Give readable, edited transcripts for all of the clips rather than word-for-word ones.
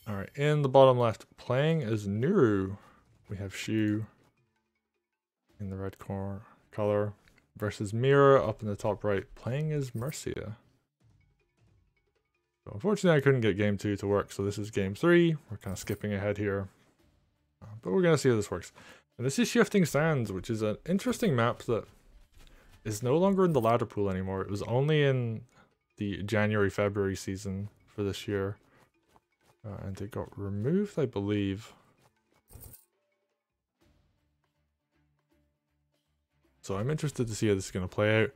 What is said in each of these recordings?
Alright, in the bottom left, playing as Nuru, we have Shu in the red color versus Mira up in the top right, playing as Mercia. So unfortunately, I couldn't get game 2 to work, so this is game 3. We're kind of skipping ahead here, but we're going to see how this works. And this is Shifting Sands, which is an interesting map that is no longer in the ladder pool anymore. It was only in the January-February season for this year. And it got removed, I believe. So I'm interested to see how this is going to play out.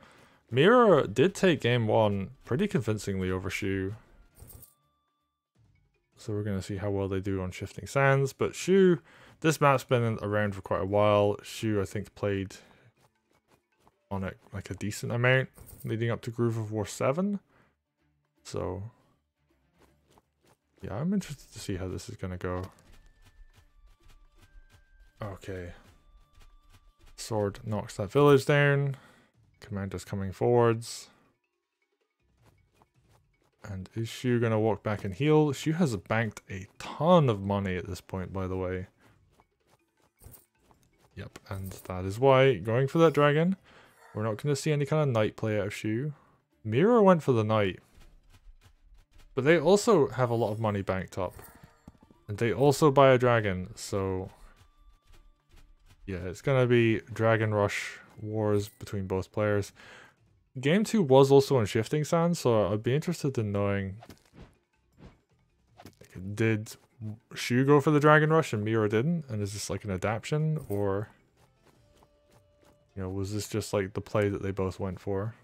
Mira did take game 1 pretty convincingly over Shu. So we're going to see how well they do on Shifting Sands. But Shu, this map's been around for quite a while. Shu, I think, played on it like a decent amount leading up to Groove of War 7. So yeah, I'm interested to see how this is going to go. Okay. Sword knocks that village down. Commander's coming forwards. And is Shu going to walk back and heal? Shu has banked a ton of money at this point, by the way. Yep, and that is why going for that dragon. We're not going to see any kind of knight play out of Shu. Mira went for the knight. But they also have a lot of money banked up. And they also buy a dragon, so yeah, it's going to be Dragon Rush wars between both players. Game 2 was also on Shifting Sands, so I'd be interested in knowing, like, did Shu go for the Dragon Rush and Mira didn't? And is this like an adaptation, or, you know, was this just like the play that they both went for?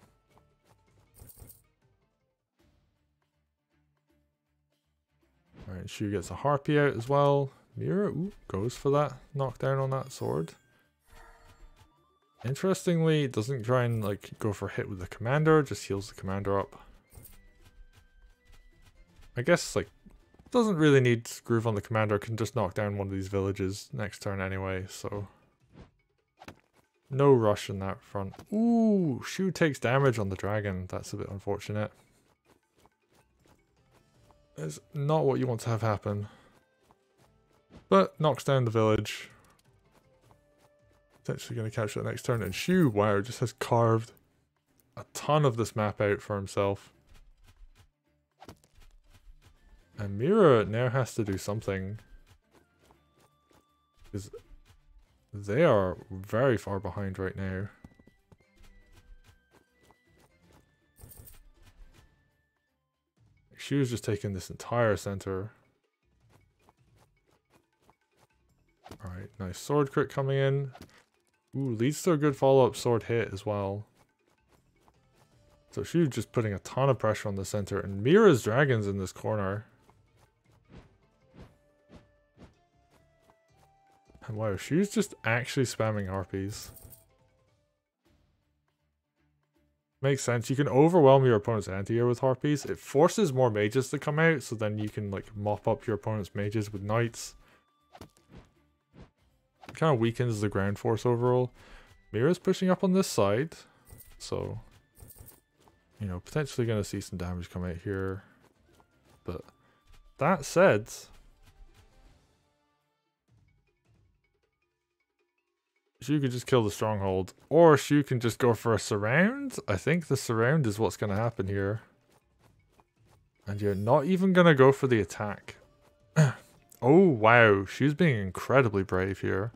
Alright, Shu gets a Harpy out as well. Mira goes for that knockdown on that sword. Interestingly, doesn't try and like go for a hit with the commander, just heals the commander up. I guess like doesn't really need Groove on the commander, can just knock down one of these villages next turn anyway, so no rush in that front. Ooh, Shu takes damage on the dragon. That's a bit unfortunate. It's not what you want to have happen. But knocks down the village. Potentially going to catch that next turn. And Shu, wow, just has carved a ton of this map out for himself. And Mira now has to do something. Because they are very far behind right now. Shu's just taking this entire center. Alright, nice sword crit coming in. Ooh, leads to a good follow-up sword hit as well. So Shu's just putting a ton of pressure on the center, and Mira's dragon's in this corner. And wow, Shu's just actually spamming harpies. Makes sense. You can overwhelm your opponent's anti-air with harpies. It forces more mages to come out, so then you can like mop up your opponent's mages with knights. It kind of weakens the ground force overall. Mira's pushing up on this side, so you know, potentially going to see some damage come out here. But that said, Shu could just kill the stronghold, or Shu can just go for a surround. I think the surround is what's going to happen here. And you're not even going to go for the attack. Oh, wow. Shu's being incredibly brave here.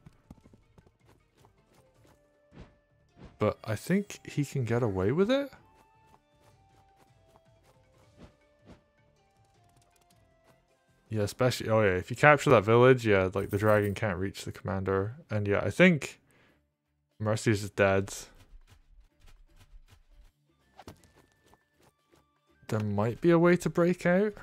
But I think he can get away with it. Yeah, especially, oh yeah, if you capture that village, yeah, like the dragon can't reach the commander. And yeah, I think Mercia's is dead. There might be a way to break out.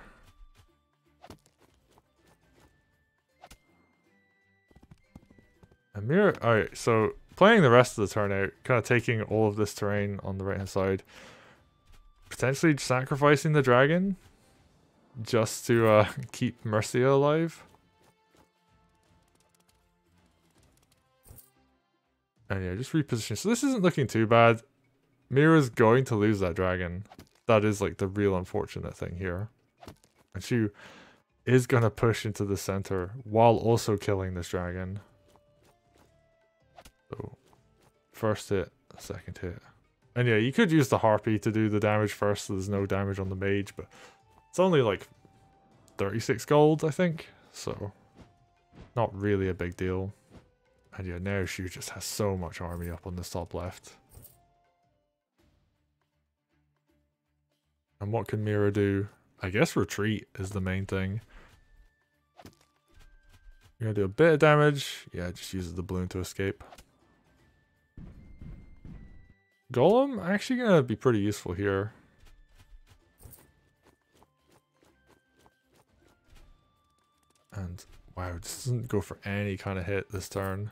And Mira, alright, so playing the rest of the turn out, kind of taking all of this terrain on the right hand side. Potentially sacrificing the dragon just to keep Mercia alive. And yeah, just reposition. So this isn't looking too bad. Mira's going to lose that dragon. That is like the real unfortunate thing here. And Shu is going to push into the center while also killing this dragon. So, first hit, second hit. And yeah, you could use the harpy to do the damage first so there's no damage on the mage, but it's only like 36 gold, I think. So, not really a big deal. And yeah, now she just has so much army up on the top left. And what can Mira do? I guess retreat is the main thing. You're gonna do a bit of damage. Yeah, just uses the balloon to escape. Golem actually gonna be pretty useful here. And wow, this doesn't go for any kind of hit this turn.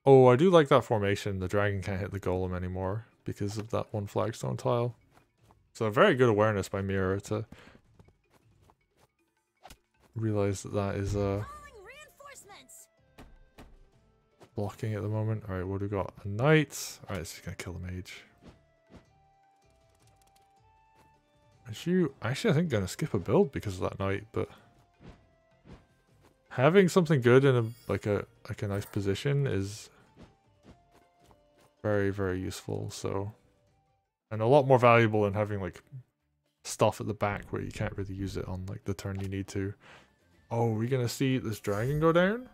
Oh, I do like that formation. The dragon can't hit the golem anymore because of that one flagstone tile. So very good awareness by Mira to realize that that is blocking at the moment. Alright, what do we got? A knight. Alright, it's just gonna kill the mage. Is you actually I think gonna skip a build because of that knight, but having something good in a nice position is very, very useful. So, and a lot more valuable than having like stuff at the back where you can't really use it on like the turn you need to. Oh, we're gonna see this dragon go down.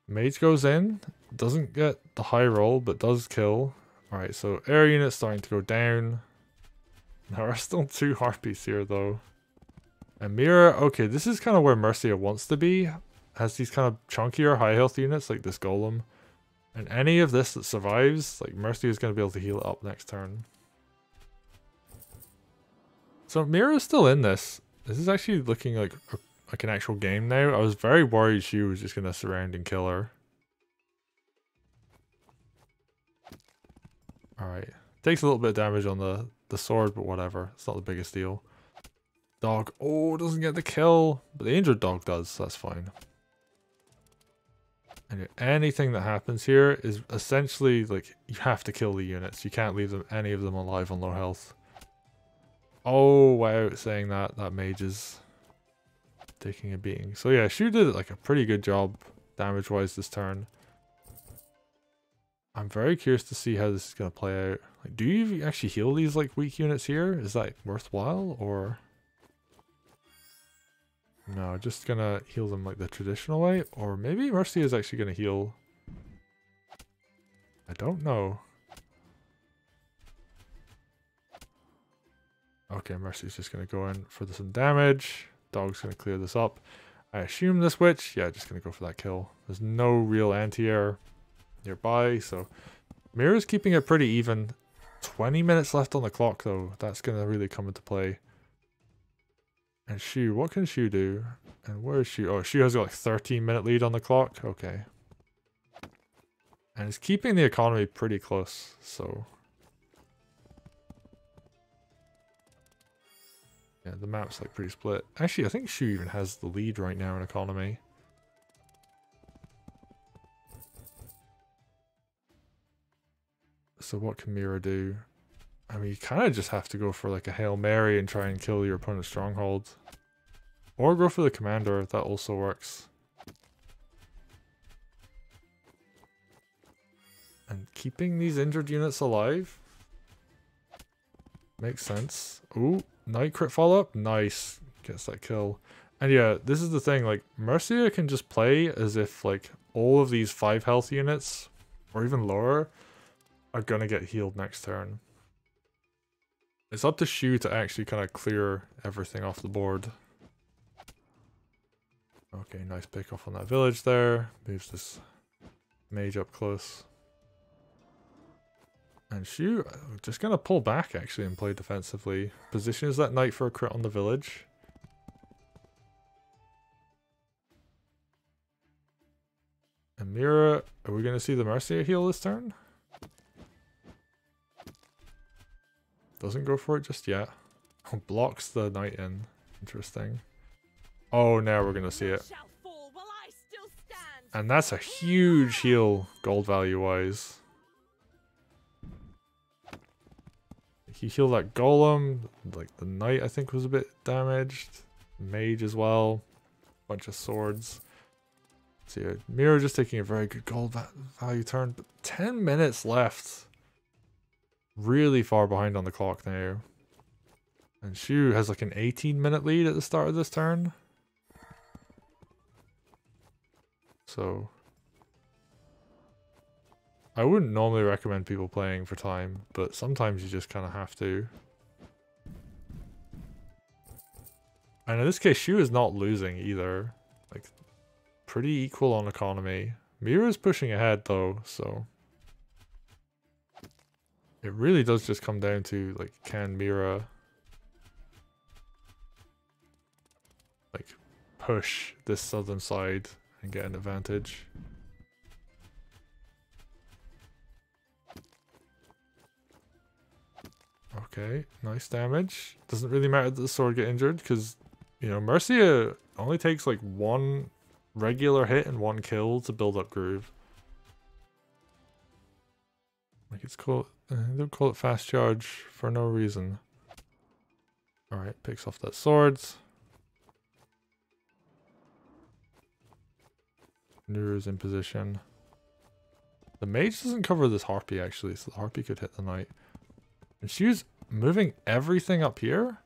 Mage goes in, doesn't get the high roll, but does kill. Alright, so air unit's starting to go down. There are still 2 harpies here though. And Mira, okay, this is kind of where Mercia wants to be. Has these kind of chunkier high health units like this golem. And any of this that survives, like Mercia is going to be able to heal it up next turn. So Mira's still in this. This is actually looking like an actual game now. I was very worried she was just going to surround and kill her. Alright. Takes a little bit of damage on the sword, but whatever. It's not the biggest deal. Dog. Oh, doesn't get the kill. But the injured dog does, so that's fine. And anything that happens here is essentially like you have to kill the units. You can't leave any of them alive on low health. Oh wow, saying that mage is taking a beating. So yeah, Shu did like a pretty good job damage wise this turn. I'm very curious to see how this is gonna play out. Like, do you actually heal these like weak units here? Is that worthwhile or? No, just gonna heal them like the traditional way, or maybe Mercia is actually gonna heal. I don't know. Okay, Mercia's just gonna go in for some damage. Dog's gonna clear this up. I assume this witch, yeah, just gonna go for that kill. There's no real anti-air nearby, so Mira's keeping it pretty even. 20 minutes left on the clock though. That's gonna really come into play. And Shu, what can Shu do? And where is Shu? Oh, Shu has got like 13-minute lead on the clock. Okay. And it's keeping the economy pretty close, so. Yeah, the map's like pretty split. Actually, I think Shu even has the lead right now in economy. So what can Mira do? I mean, you kind of just have to go for like a Hail Mary and try and kill your opponent's stronghold. Or go for the commander, that also works. And keeping these injured units alive makes sense. Ooh, Knight crit follow-up? Nice. Gets that kill. And yeah, this is the thing, like, Mercia can just play as if like all of these 5 health units, or even lower, are gonna get healed next turn. It's up to Shu to actually kind of clear everything off the board. Okay, nice pick off on that village there. Moves this mage up close. And Shu just gonna pull back actually and play defensively. Positions that knight for a crit on the village. And Mira, are we gonna see the Mercia heal this turn? Doesn't go for it just yet. Blocks the knight in. Interesting. Oh, now we're gonna see it. And that's a huge heal, gold value wise. A Like you heal that golem, like the knight I think was a bit damaged. Mage as well. Bunch of swords. So yeah, Mira just taking a very good gold value turn, but 10 minutes left. Really far behind on the clock now. And Shu has like an 18-minute lead at the start of this turn. So I wouldn't normally recommend people playing for time, but sometimes you just kind of have to. And in this case, Shu is not losing either. Like, pretty equal on economy. Mira's pushing ahead though, so it really does just come down to, like, can Mira like push this southern side and get an advantage? Okay, nice damage. Doesn't really matter that the sword get injured because, you know, Mercia only takes like one regular hit and one kill to build up groove. Like it's called, they don't call it fast charge for no reason. Alright, picks off that swords. Nuru's in position. The mage doesn't cover this harpy actually, so the harpy could hit the knight. And she's moving everything up here?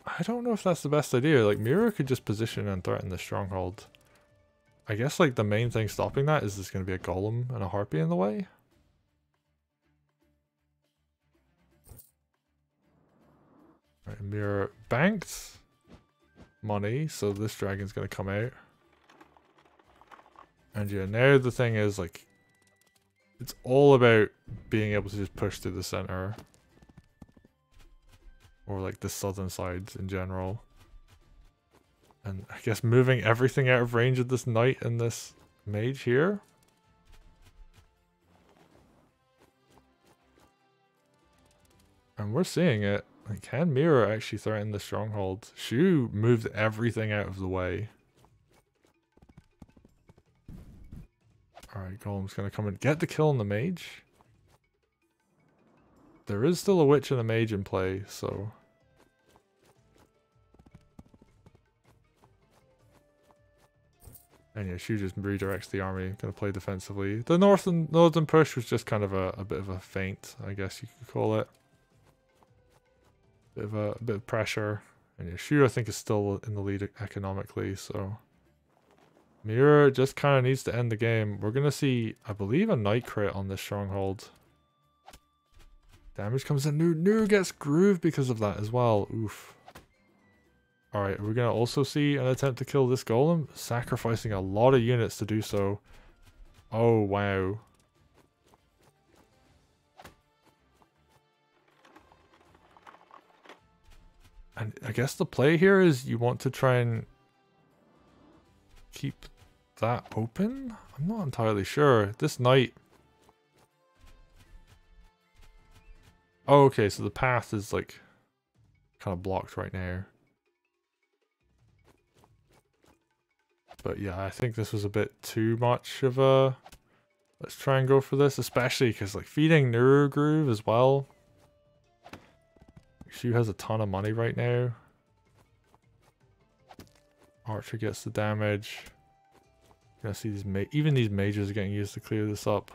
I don't know if that's the best idea. Like, Mira could just position and threaten the stronghold. I guess, like, the main thing stopping that is there's going to be a golem and a harpy in the way. Right, Mira banked money, so this dragon's going to come out. And yeah, now the thing is, like, it's all about being able to just push through the center. Or like the southern sides in general. And I guess moving everything out of range of this knight and this mage here. And we're seeing it. Like, can Mira actually threaten the stronghold? Shu moved everything out of the way. Alright, Golem's gonna come and get the kill on the mage. There is still a witch and a mage in play, so... And yeah, Shu just redirects the army, gonna play defensively. The northern push was just kind of a bit of a feint, I guess you could call it. A bit of pressure. And yeah, Shu I think is still in the lead economically, so... Mira just kind of needs to end the game. We're gonna see, I believe, a knight crit on this stronghold. Damage comes in. Nuru gets groove because of that as well. Oof. Alright, we're going to also see an attempt to kill this golem. Sacrificing a lot of units to do so. Oh, wow. And I guess the play here is you want to try and keep that open? I'm not entirely sure. This knight... Oh, okay, so the path is like kind of blocked right now. But yeah, I think this was a bit too much of a... Let's try and go for this, especially because like feeding Nuru groove as well. She has a ton of money right now. Archer gets the damage. You're gonna see these even these mages are getting used to clear this up.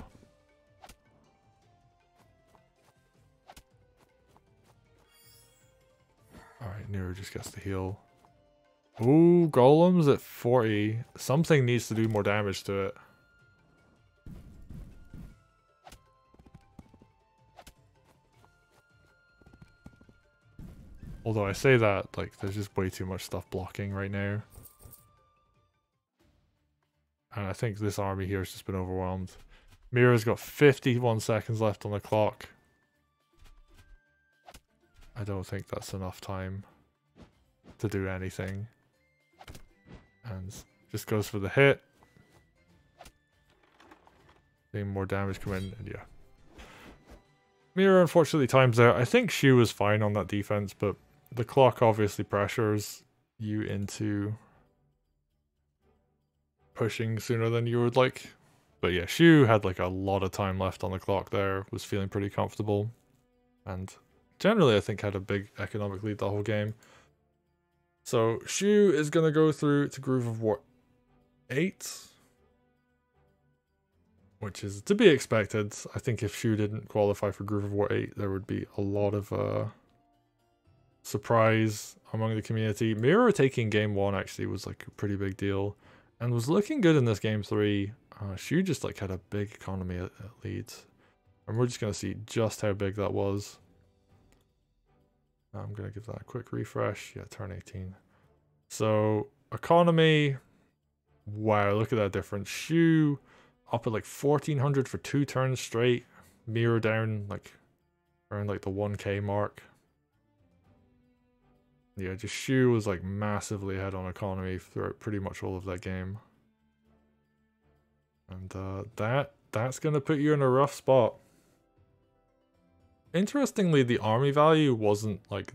Alright, Nuru just gets the heal. Ooh, golems at 40. Something needs to do more damage to it. Although I say that, like, there's just way too much stuff blocking right now. And I think this army here has just been overwhelmed. Mira's got 51 seconds left on the clock. I don't think that's enough time to do anything. And just goes for the hit. Seeing more damage come in, and yeah. Mira unfortunately times out. I think Shu was fine on that defense, but the clock obviously pressures you into pushing sooner than you would like. But yeah, Shu had like a lot of time left on the clock there, was feeling pretty comfortable. And generally I think had a big economic lead the whole game. So Shu is going to go through to Groove of War 8, which is to be expected. I think if Shu didn't qualify for Groove of War 8, there would be a lot of surprise among the community. Mira taking game 1 actually was like a pretty big deal and was looking good in this game 3. Shu just like had a big economy at leads, and we're just going to see just how big that was. I'm going to give that a quick refresh. Yeah, turn 18. So economy, wow, look at that difference. Shu up at like 1400 for 2 turns straight. Mira down like around like the 1k mark. Yeah, just Shu was like massively ahead on economy throughout pretty much all of that game. And that's going to put you in a rough spot. Interestingly, the army value wasn't like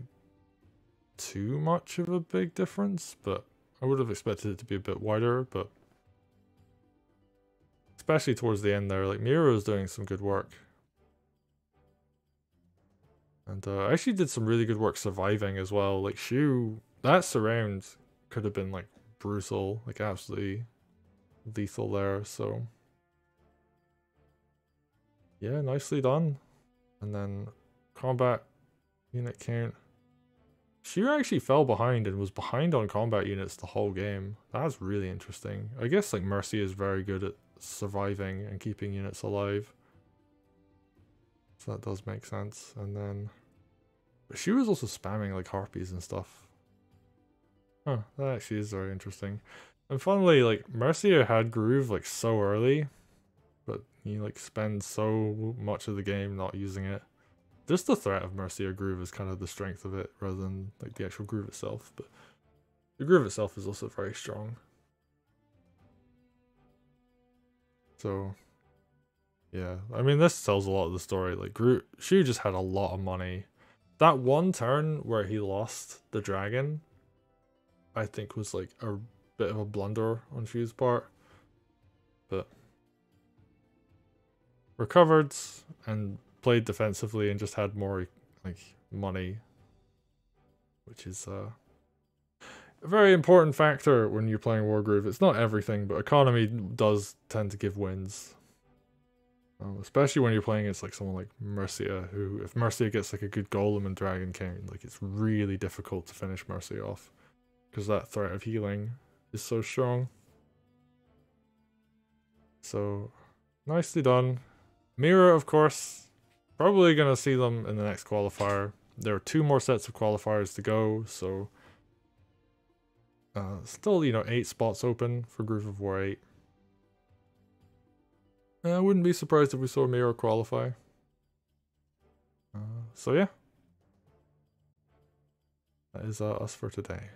too much of a big difference, but I would have expected it to be a bit wider, but especially towards the end there, like Mira was doing some good work. And I actually did some really good work surviving as well. Like Shu, that surround could have been like brutal, like absolutely lethal there, so yeah, nicely done. And then combat unit count. Shu actually fell behind and was behind on combat units the whole game. That's really interesting. I guess like Mercia is very good at surviving and keeping units alive, so that does make sense. And then but Shu was also spamming like harpies and stuff. Huh, that actually is very interesting. And funnily, like Mercia had Groove like so early, but you like spend so much of the game not using it. Just the threat of Mercia Groove is kind of the strength of it rather than like the actual Groove itself, but the Groove itself is also very strong. So yeah, I mean this tells a lot of the story. Like Shu just had a lot of money. That one turn where he lost the dragon, I think was like a bit of a blunder on Shu's part, but recovered and played defensively and just had more like money, which is a very important factor when you're playing Wargroove. It's not everything, but economy does tend to give wins. Especially when you're playing against like someone like Mercia, who if Mercia gets like a good golem and dragon count, like it's really difficult to finish Mercia off because that threat of healing is so strong. So nicely done. Mira, of course, probably gonna see them in the next qualifier. There are 2 more sets of qualifiers to go, so still, you know, 8 spots open for Groove of War 8. I wouldn't be surprised if we saw Mira qualify. So yeah, that is us for today.